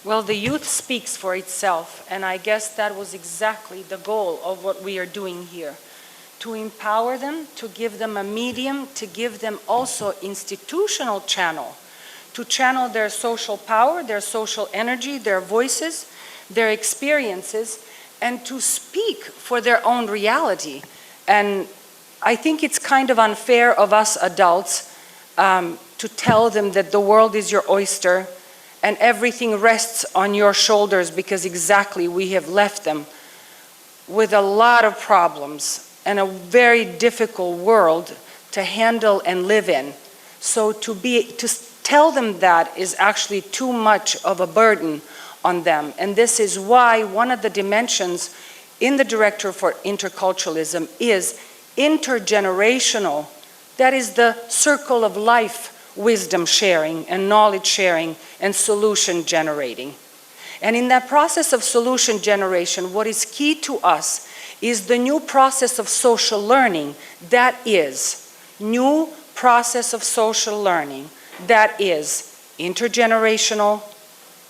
Well, the youth speaks for itself, and I guess that was exactly the goal of what we are doing here. To empower them, to give them a medium, to give them also institutional channel, to channel their social power, their social energy, their voices, their experiences, and to speak for their own reality. And I think it's kind of unfair of us adults to tell them that the world is your oyster and everything rests on your shoulders, because exactly we have left them with a lot of problems and a very difficult world to handle and live in. So to tell them that is actually too much of a burden on them. And this is why one of the dimensions in the Directorate for Interculturalism is intergenerational. That is the circle of life, wisdom sharing and knowledge sharing and solution generating. And in that process of solution generation, what is key to us is the new process of social learning. That is new process of social learning that is intergenerational,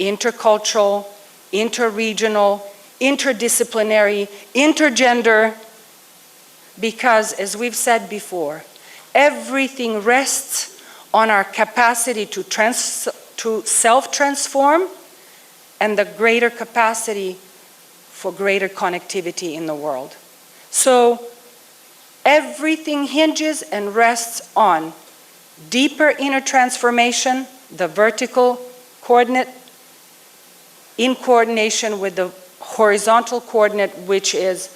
intercultural, interregional, interdisciplinary, intergender, because as we've said before, everything rests on our capacity to self-transform and the greater capacity for greater connectivity in the world. So everything hinges and rests on deeper inner transformation, the vertical coordinate, in coordination with the horizontal coordinate, which is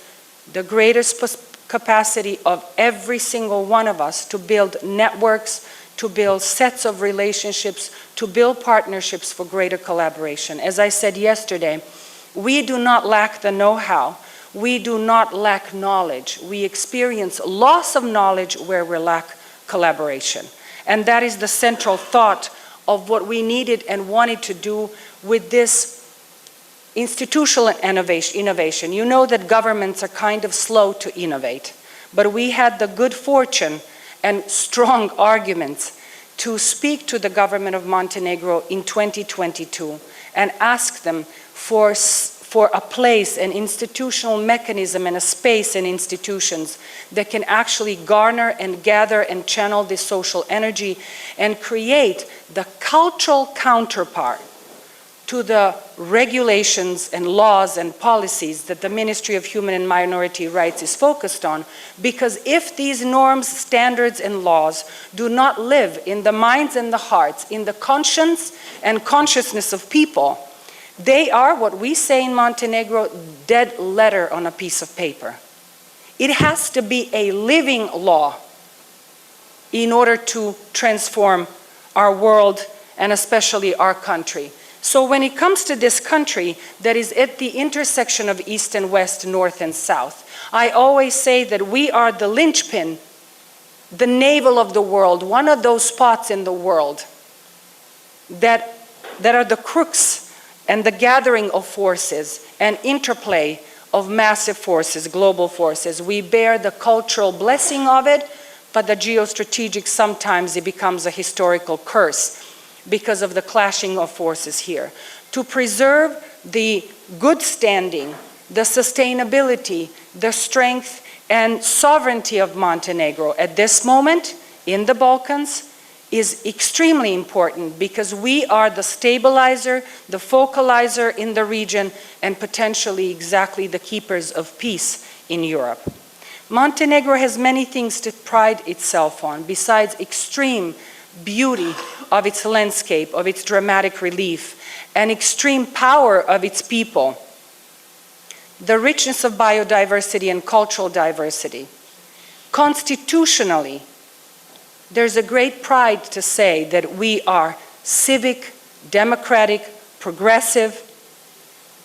the greatest capacity of every single one of us to build networks, to build sets of relationships, to build partnerships for greater collaboration. As I said yesterday, we do not lack the know-how. We do not lack knowledge. We experience loss of knowledge where we lack collaboration. And that is the central thought of what we needed and wanted to do with this institutional innovation. You know that governments are kind of slow to innovate, but we had the good fortune and strong arguments to speak to the government of Montenegro in 2022 and ask them for a place, an institutional mechanism and a space and institutions that can actually garner and gather and channel this social energy and create the cultural counterpart to the regulations and laws and policies that the Ministry of Human and Minority Rights is focused on. Because if these norms, standards, and laws do not live in the minds and the hearts, in the conscience and consciousness of people, they are, what we say in Montenegro, dead letter on a piece of paper. It has to be a living law in order to transform our world and especially our country. So when it comes to this country that is at the intersection of East and West, North and South, I always say that we are the linchpin, the navel of the world, one of those spots in the world that are the crux and the gathering of forces and interplay of massive forces, global forces. We bear the cultural blessing of it, but the geostrategic, sometimes it becomes a historical curse because of the clashing of forces here. To preserve the good standing, the sustainability, the strength and sovereignty of Montenegro at this moment in the Balkans is extremely important, because we are the stabilizer, the focalizer in the region, and potentially exactly the keepers of peace in Europe. Montenegro has many things to pride itself on, besides extreme beauty of its landscape, of its dramatic relief, and extreme power of its people, the richness of biodiversity and cultural diversity. Constitutionally, there's a great pride to say that we are civic, democratic, progressive,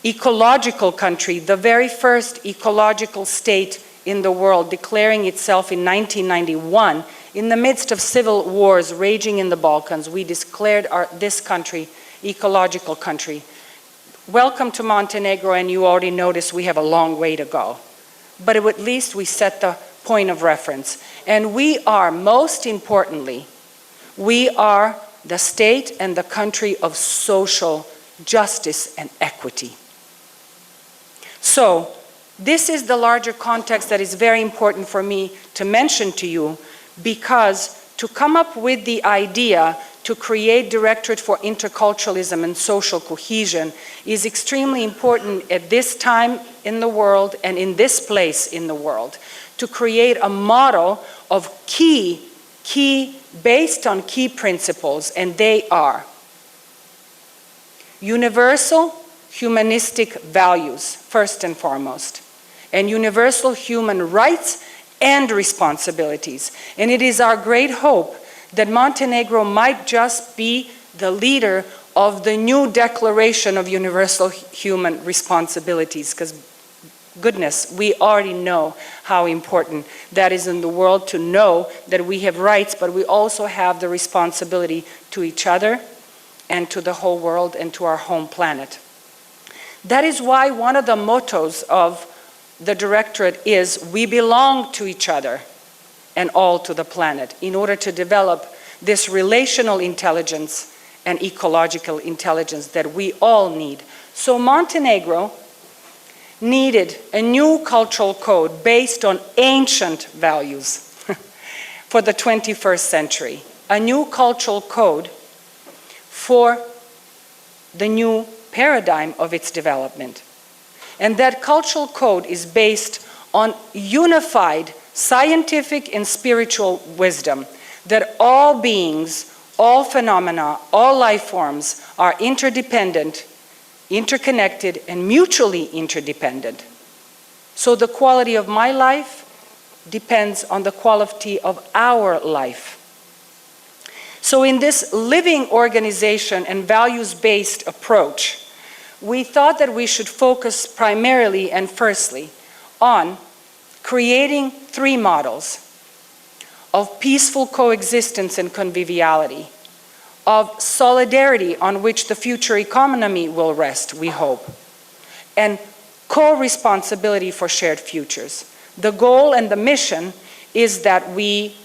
ecological country, the very first ecological state in the world, declaring itself in 1991. In the midst of civil wars raging in the Balkans, we declared this country ecological country. Welcome to Montenegro, and you already notice we have a long way to go. But at least we set the point of reference. And we are, most importantly, we are the state and the country of social justice, and equity. So, this is the larger context that is very important for me to mention to you, because to come up with the idea to create Directorate for Interculturalism and Social Cohesion is extremely important at this time in the world and in this place in the world, to create a model of based on key principles, and they are universal humanistic values, first and foremost, and universal human rights and responsibilities. And it is our great hope that Montenegro might just be the leader of the new Declaration of Universal Human Responsibilities, because goodness, we already know how important that is in the world, to know that we have rights, but we also have the responsibility to each other and to the whole world and to our home planet. That is why one of the mottos of the Directorate is, we belong to each other and all to the planet, in order to develop this relational intelligence and ecological intelligence that we all need. So Montenegro needed a new cultural code based on ancient values for the 21st century, a new cultural code for the new paradigm of its development. And that cultural code is based on unified scientific and spiritual wisdom, that all beings, all phenomena, all life forms are interdependent, interconnected, and mutually interdependent. So the quality of my life depends on the quality of our life. So in this living organization and values-based approach, we thought that we should focus primarily and firstly on creating three models of peaceful coexistence and conviviality, of solidarity on which the future economy will rest, we hope, and co-responsibility for shared futures. The goal and the mission is that we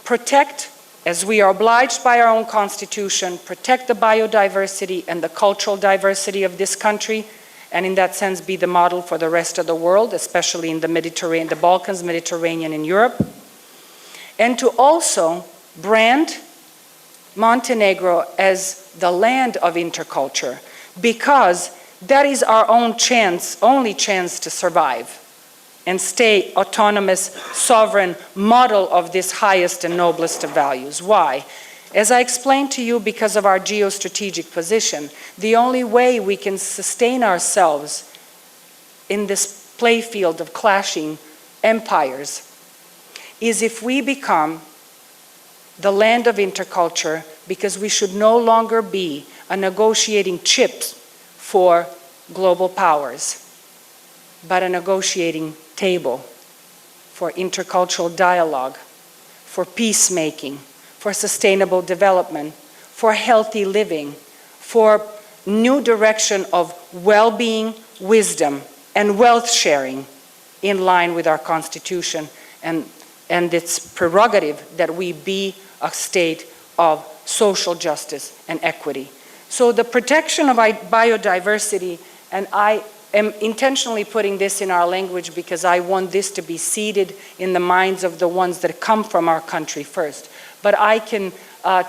protect, as we are obliged by our own constitution, protect the biodiversity and the cultural diversity of this country, and in that sense be the model for the rest of the world, especially in the Mediterranean, the Balkans, Mediterranean, and Europe, and to also brand Montenegro as the land of interculture, because that is our only chance to survive and stay autonomous, sovereign model of this highest and noblest of values. Why? As I explained to you, because of our geostrategic position, the only way we can sustain ourselves in this playfield of clashing empires is if we become the land of interculture, because we should no longer be a negotiating chip for global powers, but a negotiating table for intercultural dialogue, for peacemaking, for sustainable development, for healthy living, for new direction of well-being, wisdom, and wealth sharing in line with our Constitution and its prerogative that we be a state of social justice and equity. So the protection of biodiversity, and I am intentionally putting this in our language because I want this to be seeded in the minds of the ones that come from our country first. But I can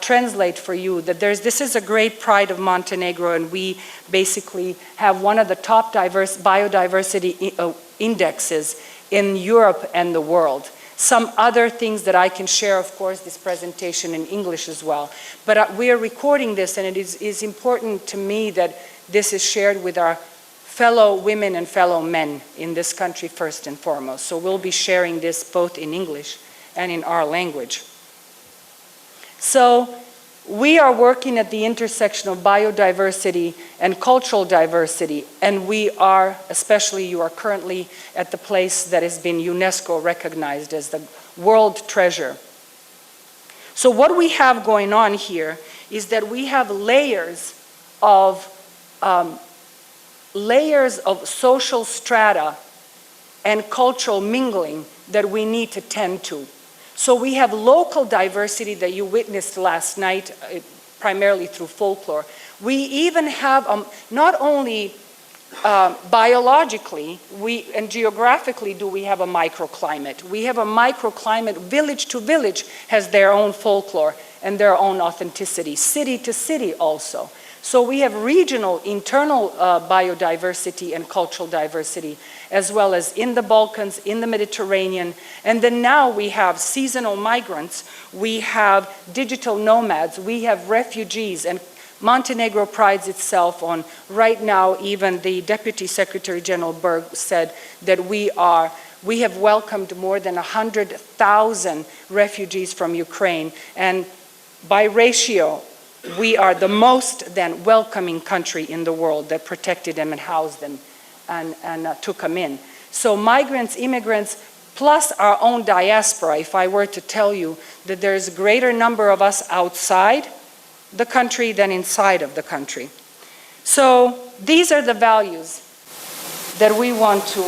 translate for you that this is a great pride of Montenegro, and we basically have one of the top biodiversity indexes in Europe and the world. Some other things that I can share, of course, this presentation in English as well. But we are recording this, and it is important to me that this is shared with our fellow women and fellow men in this country first and foremost. So we'll be sharing this both in English and in our language. So we are working at the intersection of biodiversity and cultural diversity, and we are, especially you are currently at the place that has been UNESCO recognized as the world treasure. So what we have going on here is that we have layers of social strata and cultural mingling that we need to tend to. So we have local diversity that you witnessed last night primarily through folklore. We even have, not only biologically and geographically do we have a microclimate. We have a microclimate, village to village has their own folklore and their own authenticity, city to city also. So we have regional, internal biodiversity and cultural diversity, as well as in the Balkans, in the Mediterranean, and then now we have seasonal migrants, we have digital nomads, we have refugees, and Montenegro prides itself on, right now, even the Deputy Secretary General Berg said that we have welcomed more than 100,000 refugees from Ukraine, and by ratio, we are the most then welcoming country in the world that protected them and housed them and took them in. So migrants, immigrants, plus our own diaspora, if I were to tell you that there's a greater number of us outside the country than inside of the country. So these are the values that we want to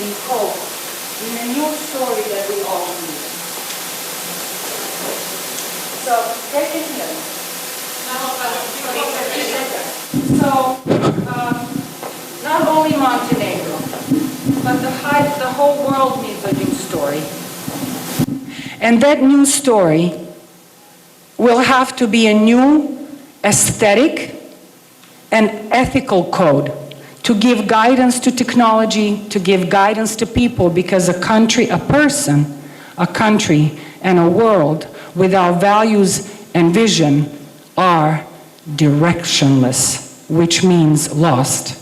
impose in a new story that we all need. So take it here. So not only Montenegro, but the whole world needs a new story. And that new story will have to be a new aesthetic and ethical code to give guidance to technology, to give guidance to people, because a country, a person, a country, and a world without values and vision are directionless, which means lost.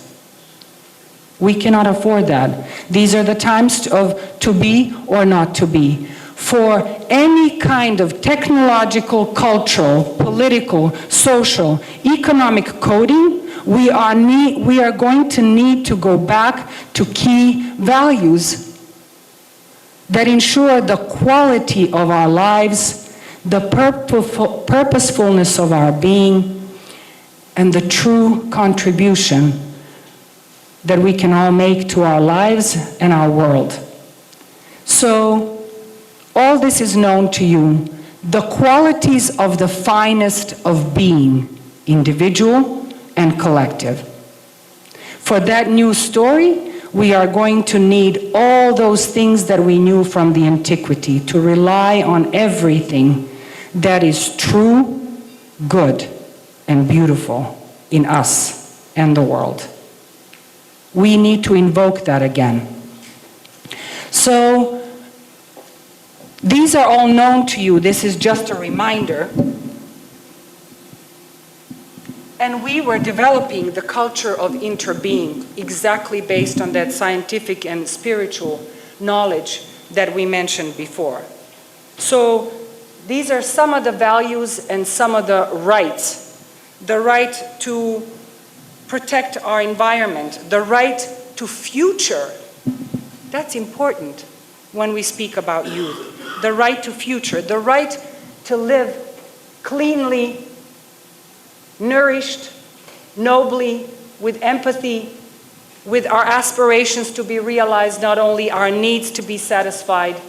We cannot afford that. These are the times to be or not to be. For any kind of technological, cultural, political, social, economic coding, we are going to need to go back to key values that ensure the quality of our lives, the purposefulness of our being, and the true contribution that we can all make to our lives and our world. So, all this is known to you, the qualities of the finest of being, individual and collective. For that new story, we are going to need all those things that we knew from the antiquity, to rely on everything that is true, good, and beautiful in us and the world. We need to invoke that again. So, these are all known to you. This is just a reminder. And we were developing the culture of interbeing exactly based on that scientific and spiritual knowledge that we mentioned before. So these are some of the values and some of the rights. The right to protect our environment, the right to future. That's important when we speak about youth. The right to future, the right to live cleanly, nourished, nobly, with empathy, with our aspirations to be realized, not only our needs to be satisfied.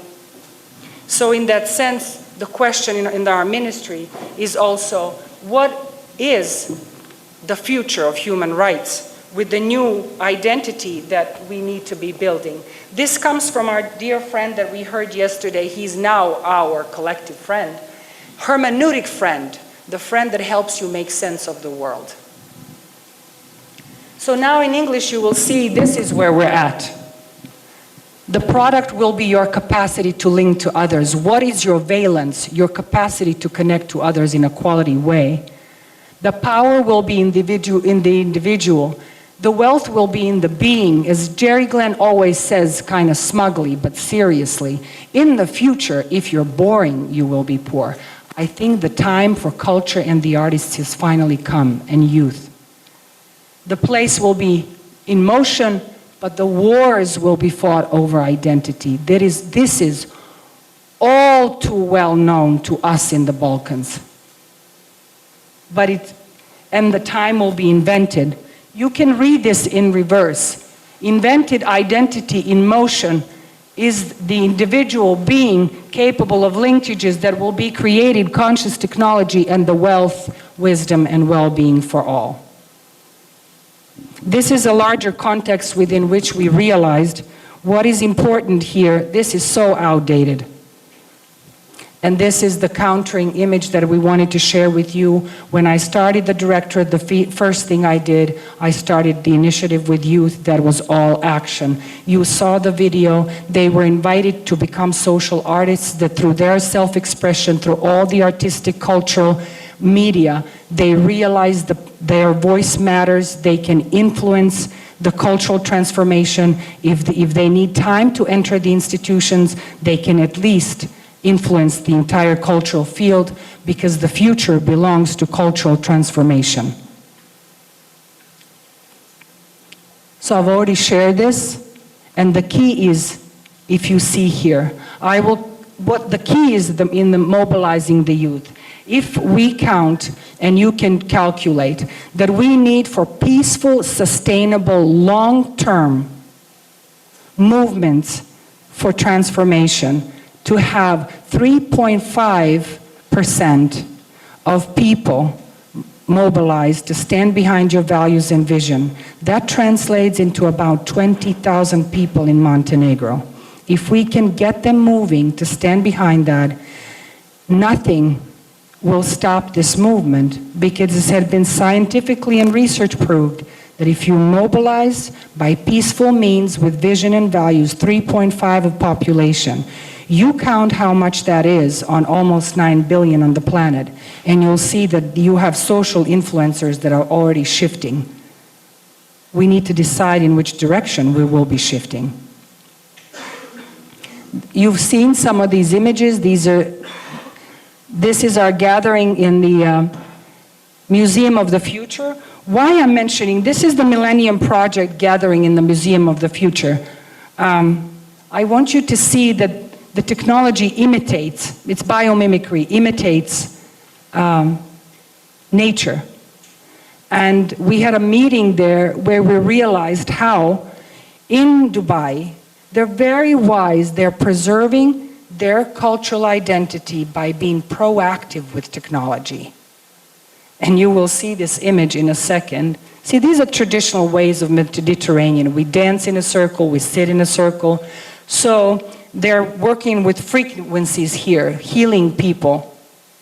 So in that sense, the question in our ministry is also, what is the future of human rights with the new identity that we need to be building? This comes from our dear friend that we heard yesterday. He's now our collective friend, hermeneutic friend, the friend that helps you make sense of the world. So now in English you will see this is where we're at. The product will be your capacity to link to others. What is your valence, your capacity to connect to others in a quality way? The power will be in the individual. The wealth will be in the being. As Jerry Glenn always says, kind of smugly, but seriously, in the future, if you're boring, you will be poor. I think the time for culture and the artists has finally come, and youth. The place will be in motion, but the wars will be fought over identity. This is all too well known to us in the Balkans. And the time will be invented. You can read this in reverse. Invented identity in motion is the individual being capable of linkages that will be created, conscious technology, and the wealth, wisdom, and well-being for all. This is a larger context within which we realized what is important here. This is so outdated. And this is the countering image that we wanted to share with you. When I started the Directorate, the first thing I did, I started the initiative with youth that was all action. You saw the video. They were invited to become social artists that through their self-expression, through all the artistic, cultural media, they realized their voice matters. They can influence the cultural transformation. If they need time to enter the institutions, they can at least influence the entire cultural field, because the future belongs to cultural transformation. So I've already shared this, and the key is, if you see here, what the key is in the mobilizing the youth. If we count, and you can calculate, that we need for peaceful, sustainable, long-term movements for transformation, to have 3.5% of people mobilized to stand behind your values and vision. That translates into about 20,000 people in Montenegro. If we can get them moving to stand behind that, nothing will stop this movement, because it has been scientifically and research proved that if you mobilize by peaceful means with vision and values, 3.5 of population, you count how much that is on almost 9 billion on the planet, and you'll see that you have social influencers that are already shifting. We need to decide in which direction we will be shifting. You've seen some of these images. This is our gathering in the Museum of the Future. Why I'm mentioning, this is the Millennium Project gathering in the Museum of the Future. I want you to see that the technology imitates, it's biomimicry, imitates nature. And we had a meeting there where we realized how in Dubai, they're very wise, they're preserving their cultural identity by being proactive with technology. And you will see this image in a second. See, these are traditional ways of Mediterranean. We dance in a circle, we sit in a circle. So they're working with frequencies here, healing people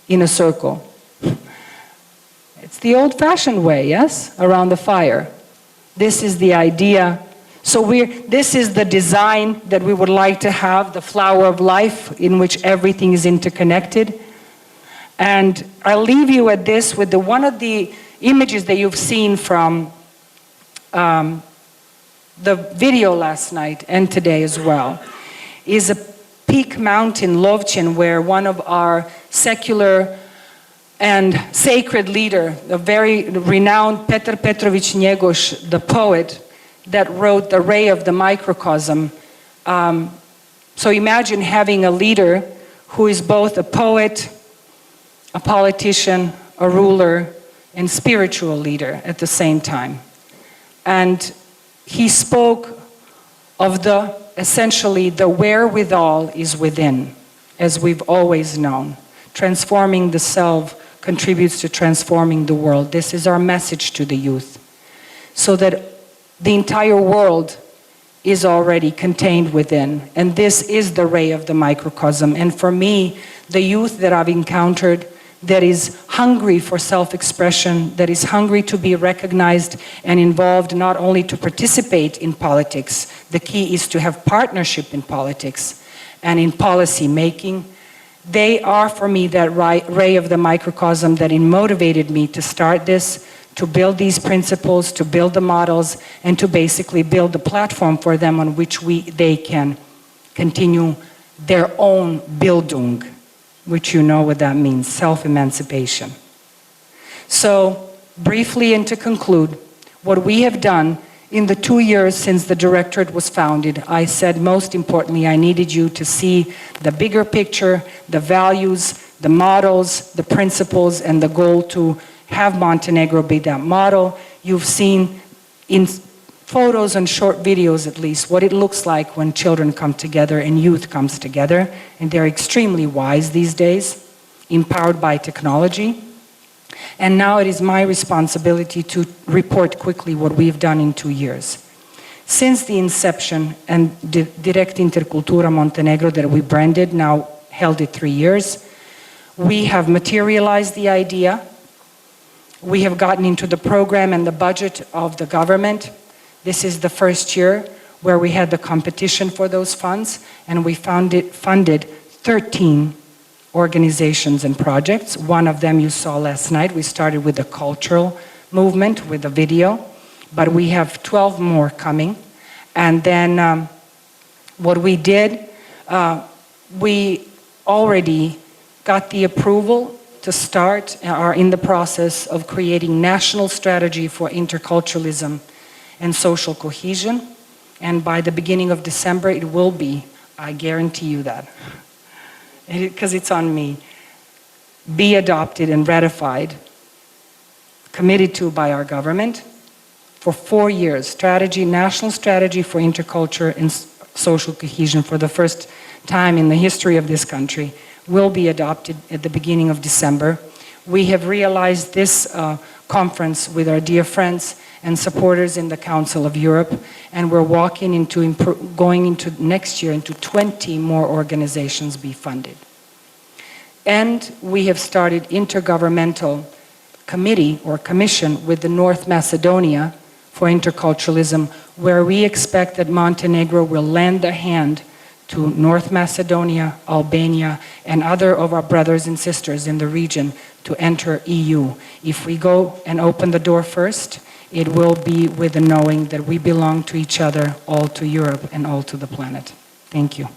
in a circle. It's the old-fashioned way, yes? Around the fire. This is the idea. So this is the design that we would like to have, the flower of life, in which everything is interconnected. And I'll leave you at this with one of the images that you've seen from the video last night and today as well, is a peak mountain, Lovćen, where one of our secular and sacred leader, the very renowned Petar Petrović Njegoš, the poet that wrote The Ray of the Microcosm. So imagine having a leader who is both a poet, a politician, a ruler, and spiritual leader at the same time. And he spoke of essentially the wherewithal is within, as we've always known. Transforming the self contributes to transforming the world. This is our message to the youth. So that the entire world is already contained within. And this is the ray of the microcosm. And for me, the youth that I've encountered that is hungry for self-expression, that is hungry to be recognized and involved, not only to participate in politics. The key is to have partnership in politics and in policy making. They are, for me, that ray of the microcosm that motivated me to start this, to build these principles, to build the models, and to basically build the platform for them on which they can continue their own Bildung, which you know what that means, self-emancipation. So, briefly, and to conclude, what we have done in the 2 years since the Directorate was founded, I said most importantly, I needed you to see the bigger picture, the values, the models, the principles, and the goal to have Montenegro be that model. You've seen in photos and short videos at least, what it looks like when children come together and youth comes together. And they're extremely wise these days, empowered by technology. And now it is my responsibility to report quickly what we've done in 2 years. Since the inception and Direct Intercultura Montenegro that we branded, now held it 3 years, we have materialized the idea. We have gotten into the program and the budget of the government. This is the first year where we had the competition for those funds, and we funded 13 organizations and projects. One of them you saw last night. We started with the cultural movement with a video, but we have 12 more coming. And then what we did, we already got the approval to start, are in the process of creating national strategy for interculturalism and social cohesion. And by the beginning of December, it will be, I guarantee you that, because it's on me, be adopted and ratified, committed to by our government for 4 years. Strategy, national strategy for interculture and social cohesion for the first time in the history of this country will be adopted at the beginning of December. We have realized this conference with our dear friends and supporters in the Council of Europe, and we're going into next year into 20 more organizations be funded. And we have started intergovernmental committee or commission with the North Macedonia for interculturalism, where we expect that Montenegro will lend a hand to North Macedonia, Albania, and other of our brothers and sisters in the region to enter EU. If we go and open the door first, it will be with the knowing that we belong to each other, all to Europe and all to the planet. Thank you.